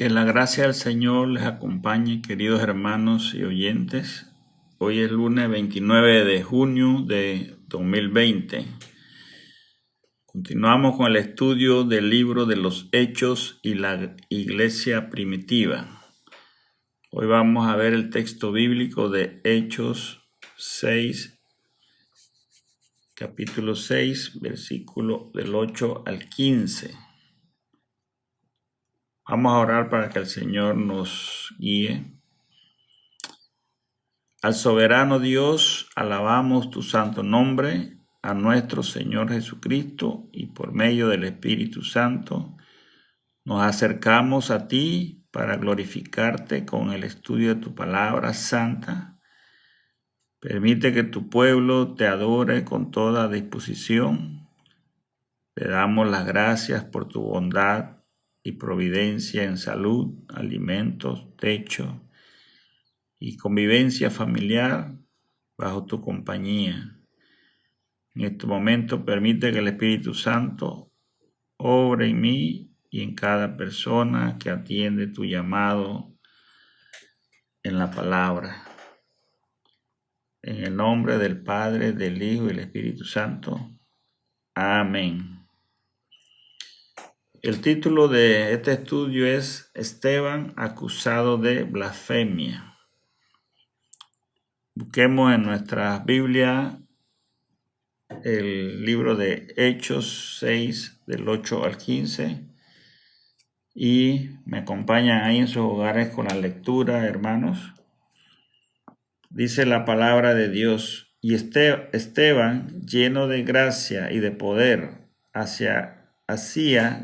Que la gracia del Señor les acompañe, queridos hermanos y oyentes. Hoy es lunes 29 de junio de 2020. Continuamos con el estudio del libro de los Hechos y la Iglesia Primitiva. Hoy vamos a ver el texto bíblico de Hechos 6, capítulo 6, versículo del 8 al 15. Vamos a orar para que el Señor nos guíe. Al soberano Dios, alabamos tu santo nombre, a nuestro Señor Jesucristo, y por medio del Espíritu Santo nos acercamos a ti para glorificarte con el estudio de tu palabra santa. Permite que tu pueblo te adore con toda disposición. Te damos las gracias por tu bondad y providencia en salud, alimentos, techo y convivencia familiar bajo tu compañía. En este momento permite que el Espíritu Santo obre en mí y en cada persona que atiende tu llamado en la palabra. En el nombre del Padre, del Hijo y del Espíritu Santo. Amén. El título de este estudio es Esteban acusado de blasfemia. Busquemos en nuestra Biblia el libro de Hechos 6, del 8 al 15, y me acompañan ahí en sus hogares con la lectura, hermanos. Dice la palabra de Dios: y Esteban, lleno de gracia y de poder, hacía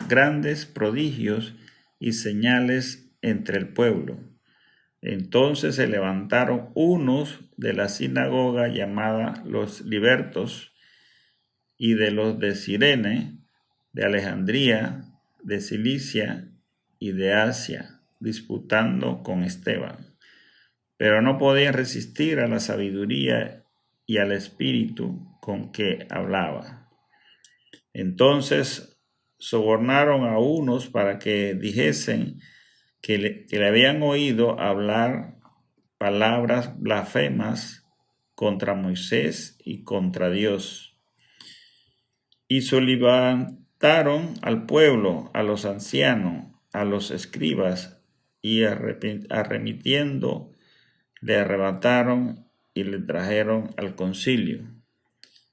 grandes prodigios y señales entre el pueblo. Entonces se levantaron unos de la sinagoga llamada los libertos, y de los de Cirene, de Alejandría, de Cilicia y de Asia, disputando con Esteban. Pero no podían resistir a la sabiduría y al espíritu con que hablaba. Entonces sobornaron a unos para que dijesen que le habían oído hablar palabras blasfemas contra Moisés y contra Dios. Y levantaron al pueblo, a los ancianos, a los escribas, y arremitiendo, le arrebataron y le trajeron al concilio.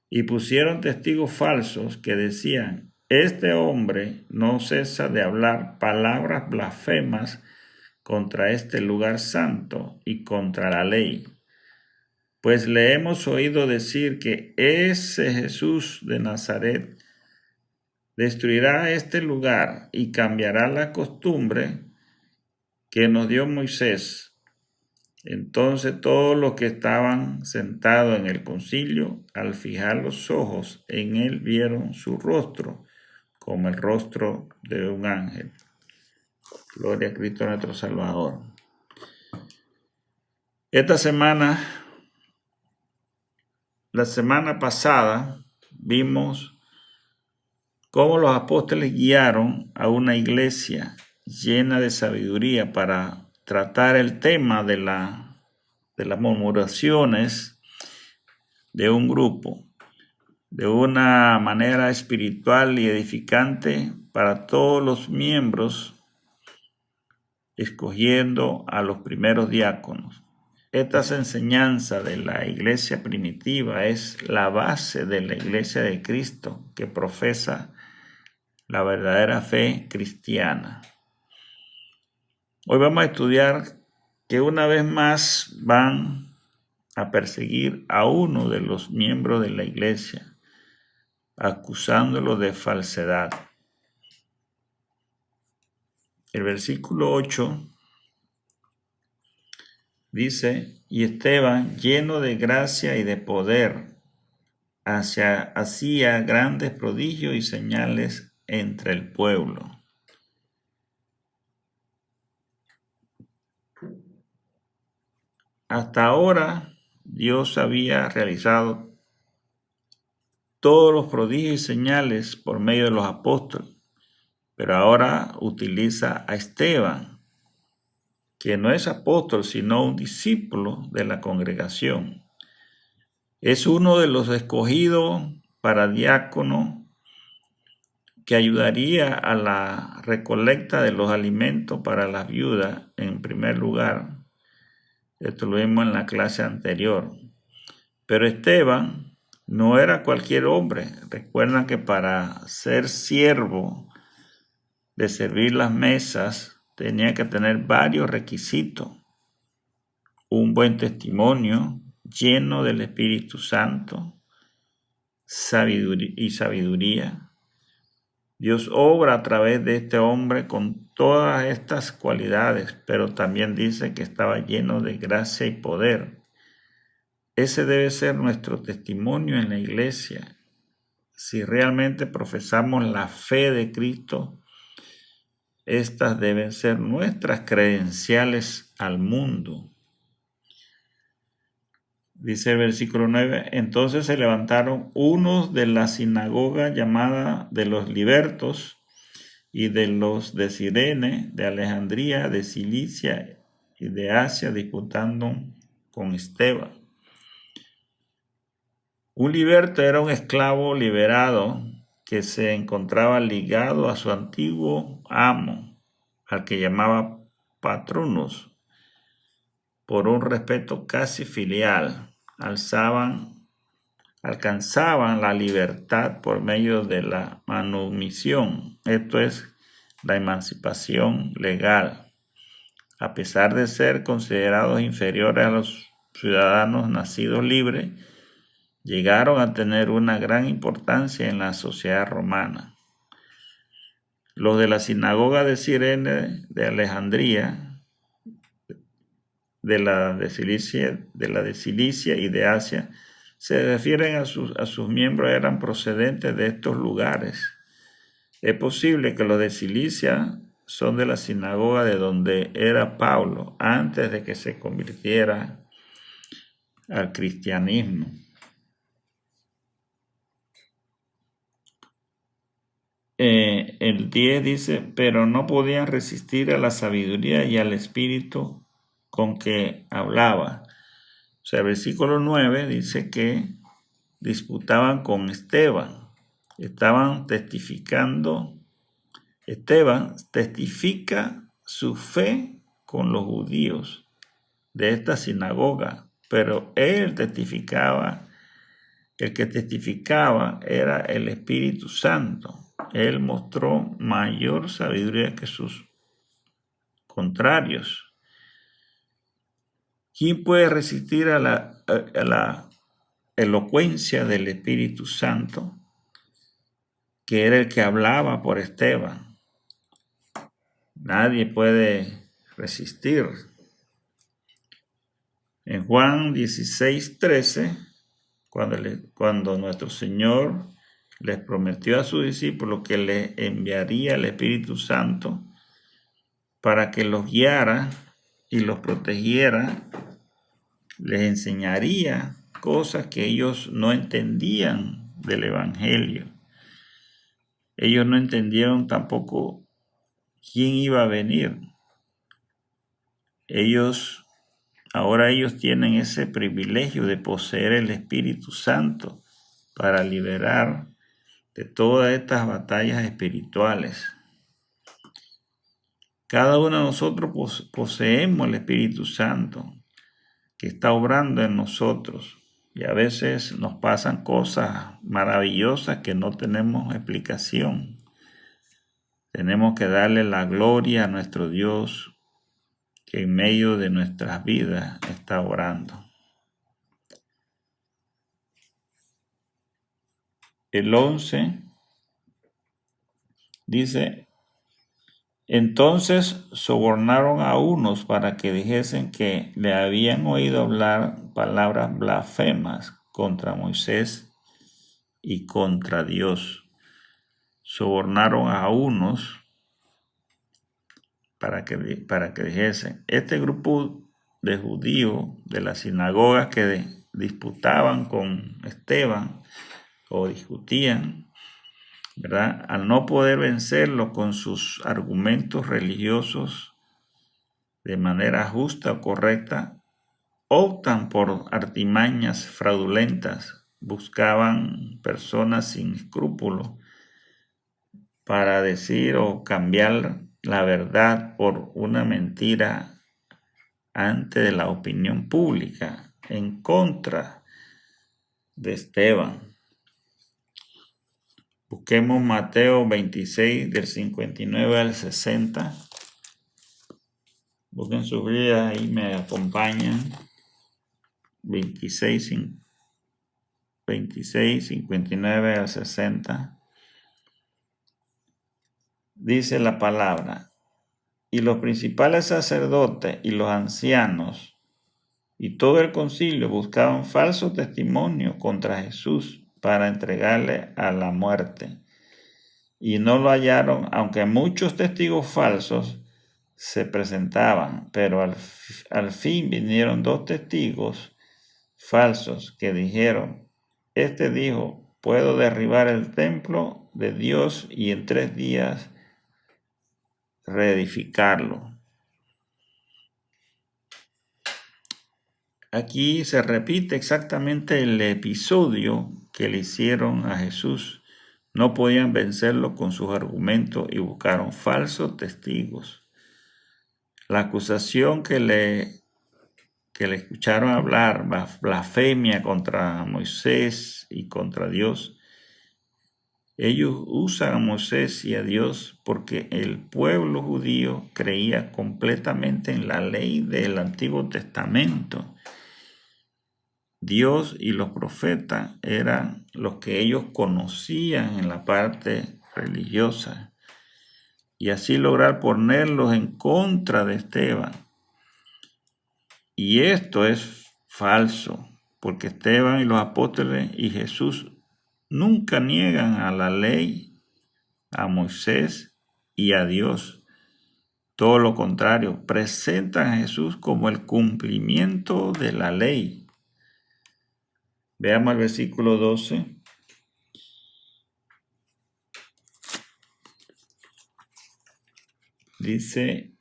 Y pusieron testigos falsos que decían: este hombre no cesa de hablar palabras blasfemas contra este lugar santo y contra la ley. Pues le hemos oído decir que ese Jesús de Nazaret destruirá este lugar y cambiará la costumbre que nos dio Moisés. Entonces todos los que estaban sentados en el concilio, al fijar los ojos en él, vieron su rostro como el rostro de un ángel. Gloria a Cristo nuestro Salvador. La semana pasada, vimos cómo los apóstoles guiaron a una iglesia llena de sabiduría para tratar el tema de las murmuraciones de un grupo, de una manera espiritual y edificante para todos los miembros, escogiendo a los primeros diáconos. Esta enseñanza de la iglesia primitiva es la base de la iglesia de Cristo, que profesa la verdadera fe cristiana. Hoy vamos a estudiar que una vez más van a perseguir a uno de los miembros de la iglesia, acusándolo de falsedad. El versículo 8 dice: y Esteban, lleno de gracia y de poder, hacía grandes prodigios y señales entre el pueblo. Hasta ahora Dios había realizado todos los prodigios y señales por medio de los apóstoles, pero ahora utiliza a Esteban que no es apóstol, sino un discípulo de la congregación. Es uno de los escogidos para diácono que ayudaría a la recolecta de los alimentos para las viudas en primer lugar. Esto lo vimos en la clase anterior. Pero Esteban no era cualquier hombre. Recuerdan que para ser siervo de servir las mesas tenía que tener varios requisitos. Un buen testimonio lleno del Espíritu Santo y sabiduría. Dios obra a través de este hombre con todas estas cualidades, pero también dice que estaba lleno de gracia y poder. Ese debe ser nuestro testimonio en la iglesia. Si realmente profesamos la fe de Cristo, estas deben ser nuestras credenciales al mundo. Dice el versículo 9, entonces se levantaron unos de la sinagoga llamada de los libertos y de los de Cirene, de Alejandría, de Cilicia y de Asia, disputando con Esteban. Un liberto era un esclavo liberado que se encontraba ligado a su antiguo amo, al que llamaba patronus, por un respeto casi filial. Alcanzaban la libertad por medio de la manumisión, esto es, la emancipación legal. A pesar de ser considerados inferiores a los ciudadanos nacidos libres, llegaron a tener una gran importancia en la sociedad romana. Los de la sinagoga de Cirene, de Alejandría, de la de Cilicia y de Asia, se refieren a sus miembros eran procedentes de estos lugares. Es posible que los de Cilicia son de la sinagoga de donde era Pablo antes de que se convirtiera al cristianismo. El 10 dice, pero no podían resistir a la sabiduría y al espíritu con que hablaba. O sea, el versículo 9 dice que disputaban con Esteban. Estaban testificando. Esteban testifica su fe con los judíos de esta sinagoga, pero él testificaba, el que testificaba era el Espíritu Santo. Él mostró mayor sabiduría que sus contrarios. ¿Quién puede resistir a la elocuencia del Espíritu Santo, que era el que hablaba por Esteban? Nadie puede resistir. En Juan 16:13, cuando nuestro Señor les prometió a sus discípulos que le enviaría el Espíritu Santo para que los guiara y los protegiera, les enseñaría cosas que ellos no entendían del Evangelio. Ellos no entendieron tampoco quién iba a venir. Ahora ellos tienen ese privilegio de poseer el Espíritu Santo para liberar de todas estas batallas espirituales. Cada uno de nosotros poseemos el Espíritu Santo que está obrando en nosotros. Y a veces nos pasan cosas maravillosas que no tenemos explicación. Tenemos que darle la gloria a nuestro Dios que en medio de nuestras vidas está obrando. El 11 dice, entonces sobornaron a unos para que dijesen que le habían oído hablar palabras blasfemas contra Moisés y contra Dios. Sobornaron a unos para que dijesen, este grupo de judíos de las sinagogas que disputaban con Esteban o discutían, ¿verdad? Al no poder vencerlo con sus argumentos religiosos, de manera justa o correcta, optan por artimañas fraudulentas, buscaban personas sin escrúpulos para decir o cambiar la verdad por una mentira ante de la opinión pública en contra de Esteban. Busquemos Mateo 26 del 59 al 60. Busquen sus vidas y me acompañan. 26, 59 al 60. Dice la palabra: y los principales sacerdotes y los ancianos y todo el concilio buscaban falso testimonio contra Jesús para entregarle a la muerte. Y no lo hallaron, aunque muchos testigos falsos se presentaban, pero al fin vinieron 2 testigos falsos que dijeron: este dijo, puedo derribar el templo de Dios y en 3 días reedificarlo. Aquí se repite exactamente el episodio que le hicieron a Jesús. No podían vencerlo con sus argumentos y buscaron falsos testigos. La acusación que le escucharon hablar, blasfemia contra Moisés y contra Dios. Ellos usan a Moisés y a Dios porque el pueblo judío creía completamente en la ley del Antiguo Testamento. Dios y los profetas eran los que ellos conocían en la parte religiosa, y así lograr ponerlos en contra de Esteban. Y esto es falso, porque Esteban y los apóstoles y Jesús nunca niegan a la ley, a Moisés y a Dios. Todo lo contrario, presentan a Jesús como el cumplimiento de la ley. Veamos el versículo 12. Dice: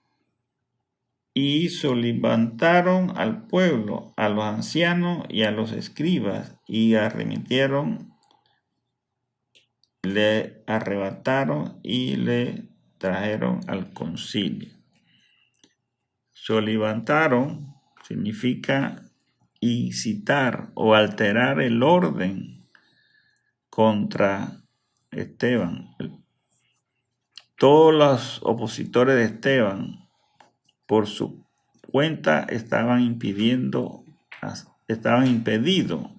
y levantaron al pueblo, a los ancianos y a los escribas, y le arrebataron y le trajeron al concilio. Levantaron significa incitar o alterar el orden contra Esteban. Todos los opositores de Esteban, por su cuenta, estaban impedidos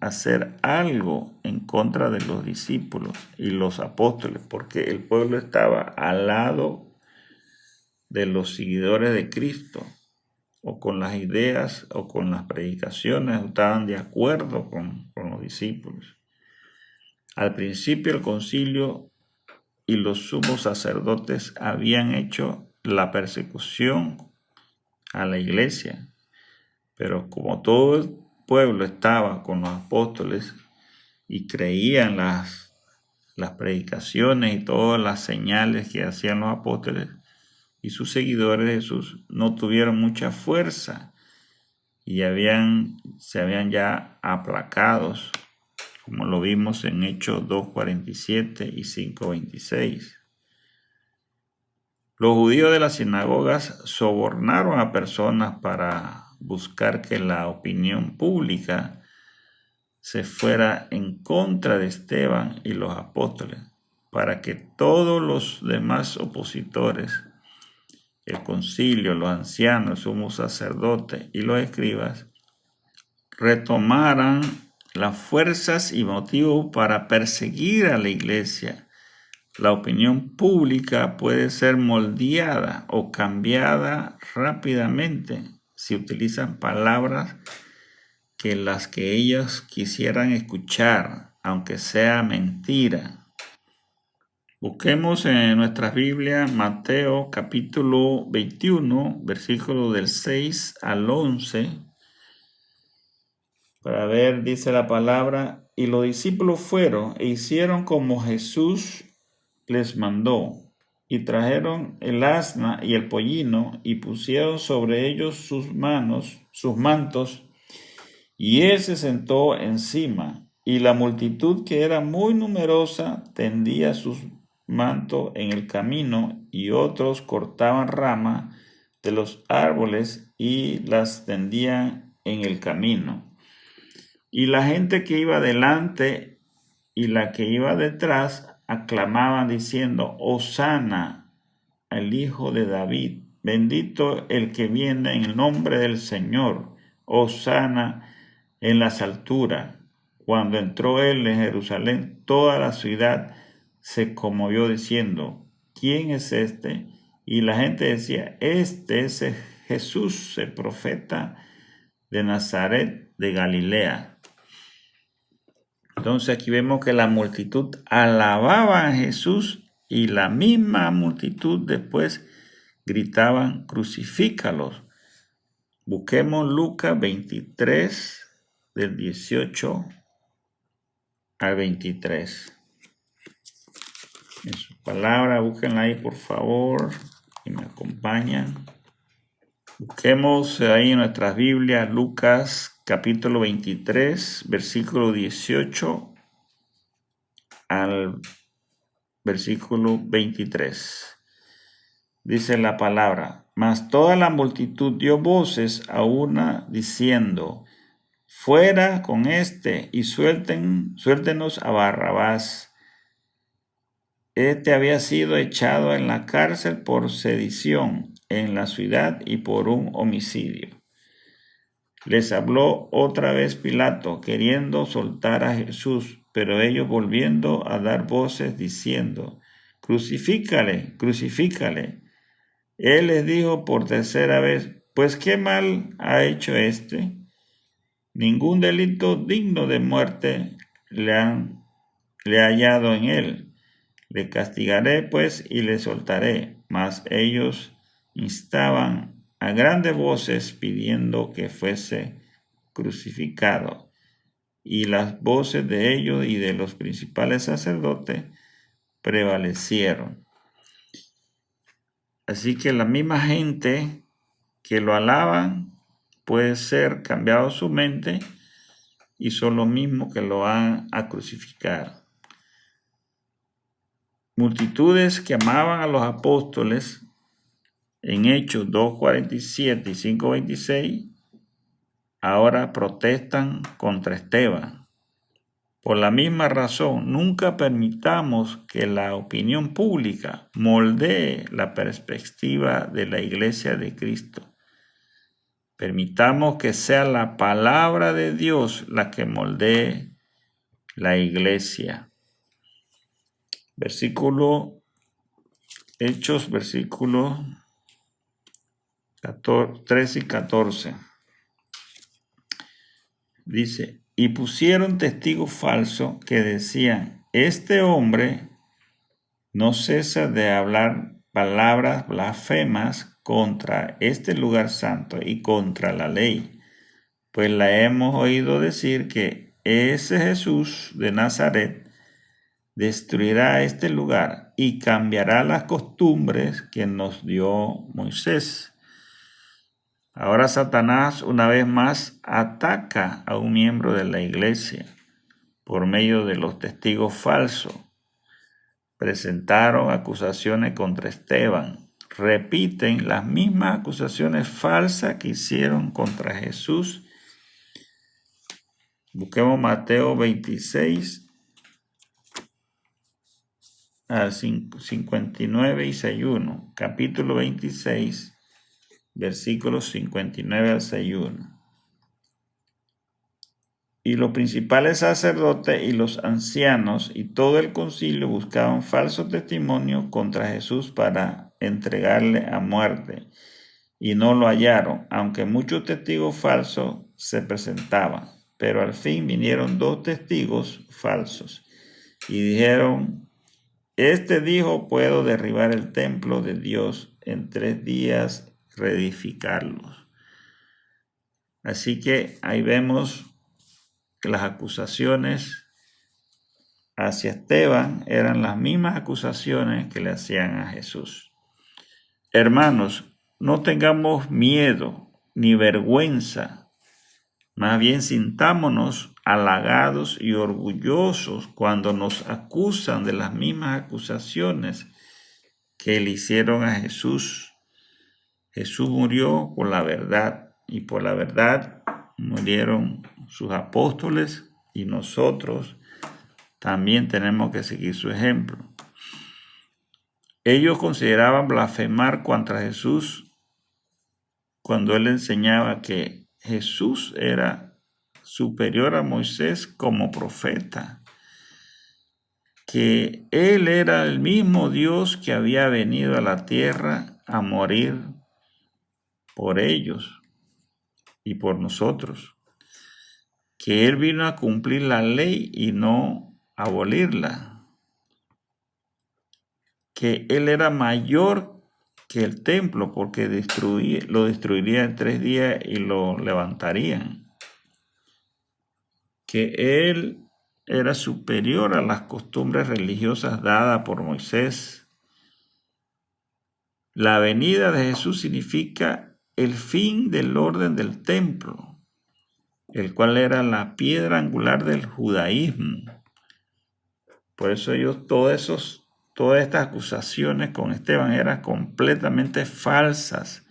hacer algo en contra de los discípulos y los apóstoles, porque el pueblo estaba al lado de los seguidores de Cristo, o con las ideas o con las predicaciones, estaban de acuerdo con los discípulos. Al principio el concilio y los sumos sacerdotes habían hecho la persecución a la iglesia, pero como todo el pueblo estaba con los apóstoles y creían las predicaciones y todas las señales que hacían los apóstoles, y sus seguidores de Jesús no tuvieron mucha fuerza y se habían ya aplacados, como lo vimos en Hechos 2:47 y 5:26. Los judíos de las sinagogas sobornaron a personas para buscar que la opinión pública se fuera en contra de Esteban y los apóstoles, para que todos los demás opositores, el concilio, los ancianos, el sumo sacerdote y los escribas, retomaran las fuerzas y motivos para perseguir a la iglesia. La opinión pública puede ser moldeada o cambiada rápidamente si utilizan palabras que las que ellos quisieran escuchar, aunque sea mentira. Busquemos en nuestras Biblias Mateo capítulo 21, versículos del 6 al 11, para ver, dice la palabra: y los discípulos fueron e hicieron como Jesús les mandó, y trajeron el asna y el pollino, y pusieron sobre ellos sus mantos, y él se sentó encima, y la multitud, que era muy numerosa, tendía sus mantos en el camino, y otros cortaban ramas de los árboles y las tendían en el camino. Y la gente que iba delante y la que iba detrás aclamaban diciendo: Hosana al Hijo de David, bendito el que viene en el nombre del Señor, Hosana en las alturas. Cuando entró él en Jerusalén, toda la ciudad se conmovió diciendo: ¿Quién es este? Y la gente decía: Este es Jesús, el profeta de Nazaret de Galilea. Entonces aquí vemos que la multitud alababa a Jesús y la misma multitud después gritaban: crucifícalos. Busquemos Lucas 23, del 18 al 23. En su palabra, búsquenla ahí por favor y me acompañan. Busquemos ahí en nuestras Biblias Lucas capítulo 23, versículo 18 al versículo 23. Dice la palabra: Mas toda la multitud dio voces a una diciendo: Fuera con éste y suéltenos a Barrabás. Este había sido echado en la cárcel por sedición en la ciudad y por un homicidio. Les habló otra vez Pilato, queriendo soltar a Jesús, pero ellos volviendo a dar voces diciendo: Crucifícale, crucifícale. Él les dijo por tercera vez: Pues qué mal ha hecho éste. Ningún delito digno de muerte le ha hallado en él. Le castigaré pues y le soltaré. Mas ellos instaban a grandes voces pidiendo que fuese crucificado. Y las voces de ellos y de los principales sacerdotes prevalecieron. Así que la misma gente que lo alaban puede ser cambiado su mente y son los mismos que lo van a crucificar. Multitudes que amaban a los apóstoles en Hechos 2:47 y 5:26 ahora protestan contra Esteban. Por la misma razón, nunca permitamos que la opinión pública moldee la perspectiva de la Iglesia de Cristo. Permitamos que sea la palabra de Dios la que moldee la Iglesia. Hechos, versículos 13 y 14. Dice: Y pusieron testigos falsos que decían: Este hombre no cesa de hablar palabras blasfemas contra este lugar santo y contra la ley, pues la hemos oído decir que ese Jesús de Nazaret destruirá este lugar y cambiará las costumbres que nos dio Moisés. Ahora Satanás una vez más ataca a un miembro de la iglesia por medio de los testigos falsos. Presentaron acusaciones contra Esteban. Repiten las mismas acusaciones falsas que hicieron contra Jesús. Busquemos Mateo 26 al 59 y 61. Capítulo 26. Versículos 59 al 61. Y los principales sacerdotes y los ancianos y todo el concilio buscaban falso testimonio contra Jesús para entregarle a muerte, y no lo hallaron, aunque muchos testigos falsos se presentaban. Pero al fin vinieron 2 testigos falsos y dijeron: Este dijo: puedo derribar el templo de Dios en 3 días, reedificarlos. Así que ahí vemos que las acusaciones hacia Esteban eran las mismas acusaciones que le hacían a Jesús. Hermanos, no tengamos miedo ni vergüenza, más bien sintámonos halagados y orgullosos cuando nos acusan de las mismas acusaciones que le hicieron a Jesús. Jesús murió por la verdad y por la verdad murieron sus apóstoles y nosotros también tenemos que seguir su ejemplo. Ellos consideraban blasfemar contra Jesús cuando él enseñaba que Jesús era superior a Moisés como profeta, que él era el mismo Dios que había venido a la tierra a morir por ellos y por nosotros, que él vino a cumplir la ley y no abolirla, que él era mayor que el templo porque lo destruiría en 3 días y lo levantarían, que él era superior a las costumbres religiosas dadas por Moisés. La venida de Jesús significa el fin del orden del templo, el cual era la piedra angular del judaísmo. Por eso todas estas acusaciones con Esteban eran completamente falsas.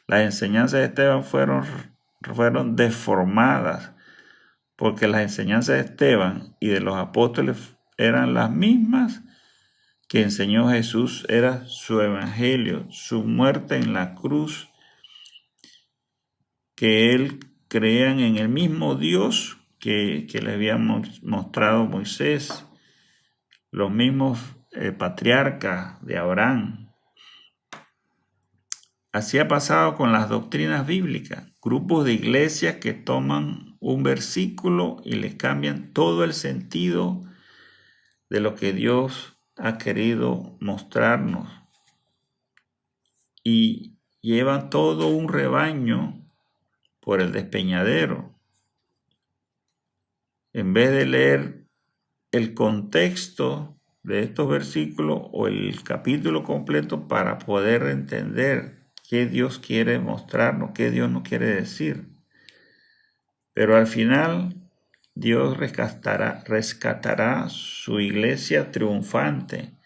Las enseñanzas de Esteban fueron deformadas, porque las enseñanzas de Esteban y de los apóstoles eran las mismas que enseñó Jesús. Era su evangelio, su muerte en la cruz, que él creían en el mismo Dios que le había mostrado Moisés, los mismos patriarcas de Abraham. Así ha pasado con las doctrinas bíblicas, grupos de iglesias que toman un versículo y le cambian todo el sentido de lo que Dios ha querido mostrarnos y llevan todo un rebaño por el despeñadero, en vez de leer el contexto de estos versículos o el capítulo completo para poder entender qué Dios quiere mostrarnos, qué Dios nos quiere decir. Pero al final Dios rescatará su iglesia triunfante,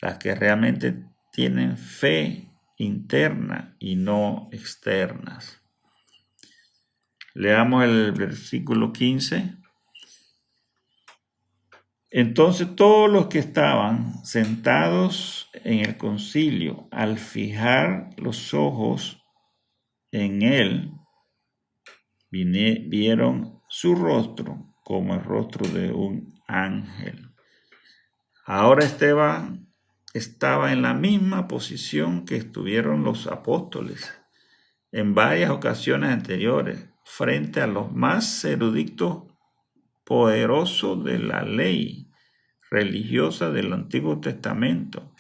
las que realmente tienen fe interna y no externas. Leamos el versículo 15. Entonces todos los que estaban sentados en el concilio, al fijar los ojos en él, vieron su rostro como el rostro de un ángel. Ahora Esteban estaba en la misma posición que estuvieron los apóstoles en varias ocasiones anteriores, frente a los más eruditos poderosos de la ley religiosa del Antiguo Testamento,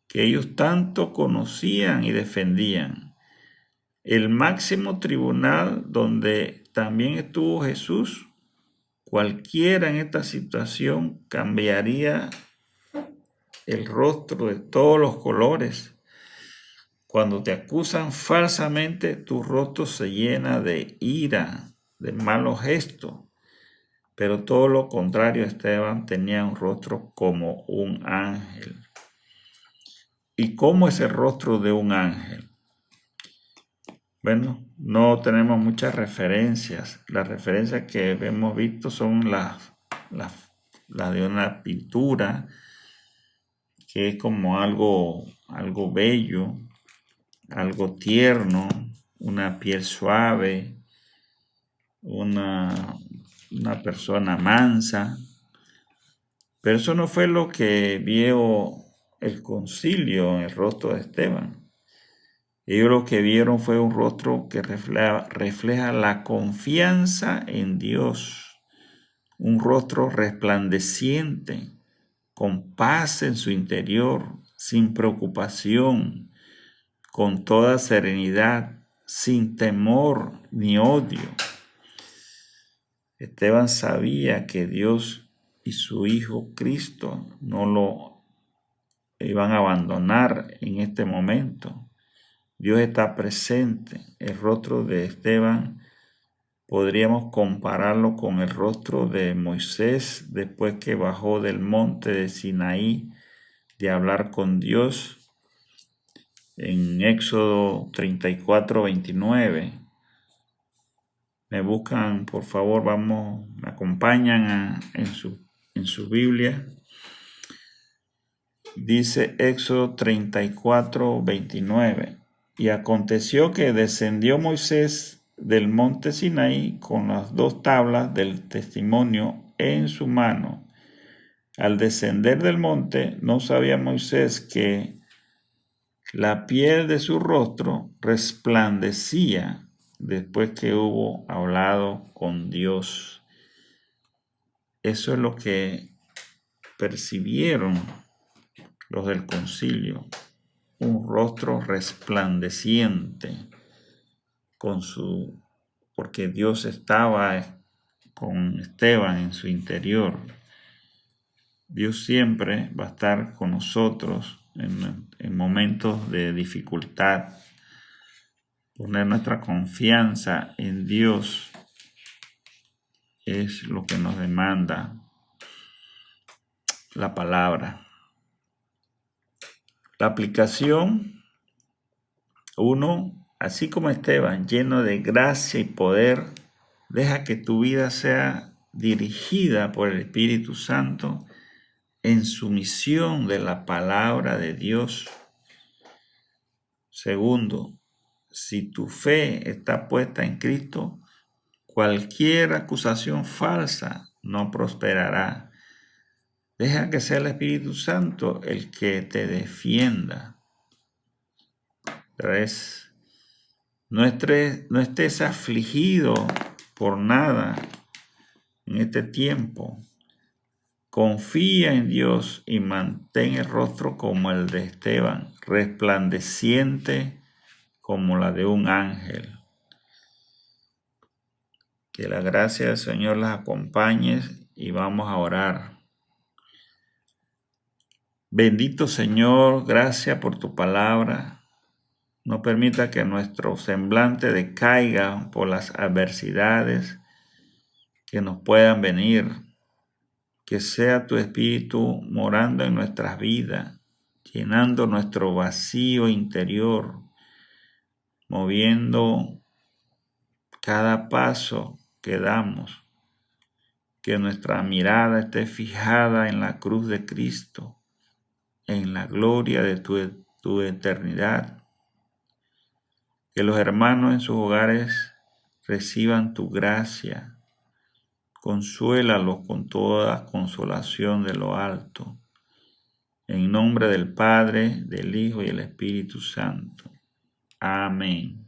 que ellos tanto conocían y defendían. El máximo tribunal donde también estuvo Jesús, cualquiera en esta situación cambiaría el rostro de todos los colores. Cuando te acusan falsamente, tu rostro se llena de ira, de malos gestos. Pero todo lo contrario, Esteban tenía un rostro como un ángel. ¿Y cómo es el rostro de un ángel? Bueno, no tenemos muchas referencias. Las referencias que hemos visto son las de una pintura, que es como algo bello, algo tierno, una piel suave, una persona mansa. Pero eso no fue lo que vio el concilio en el rostro de Esteban. Ellos lo que vieron fue un rostro que refleja la confianza en Dios, un rostro resplandeciente, con paz en su interior, sin preocupación, con toda serenidad, sin temor ni odio. Esteban sabía que Dios y su Hijo Cristo no lo iban a abandonar en este momento. Dios está presente. El rostro de Esteban podríamos compararlo con el rostro de Moisés después que bajó del monte de Sinaí de hablar con Dios en Éxodo 34:29. Me buscan, por favor, me acompañan en su Biblia. Dice Éxodo 34:29. Y aconteció que descendió Moisés del monte Sinaí con las 2 tablas del testimonio en su mano. Al descender del monte, no sabía Moisés que la piel de su rostro resplandecía después que hubo hablado con Dios. Eso es lo que percibieron los del concilio, un rostro resplandeciente porque Dios estaba con Esteban en su interior. Dios siempre va a estar con nosotros en momentos de dificultad. Poner nuestra confianza en Dios es lo que nos demanda la palabra. La aplicación 1. Así como Esteban, lleno de gracia y poder, deja que tu vida sea dirigida por el Espíritu Santo en sumisión de la palabra de Dios. 2. Si tu fe está puesta en Cristo, cualquier acusación falsa no prosperará. Deja que sea el Espíritu Santo el que te defienda. 3. No estés afligido por nada en este tiempo. Confía en Dios y mantén el rostro como el de Esteban, resplandeciente como la de un ángel. Que la gracia del Señor las acompañe y vamos a orar. Bendito Señor, gracias por tu palabra. No permita que nuestro semblante decaiga por las adversidades que nos puedan venir. Que sea tu Espíritu morando en nuestras vidas, llenando nuestro vacío interior, moviendo cada paso que damos. Que nuestra mirada esté fijada en la cruz de Cristo, en la gloria de tu eternidad. Que los hermanos en sus hogares reciban tu gracia. Consuélalos con toda consolación de lo alto. En nombre del Padre, del Hijo y del Espíritu Santo. Amén.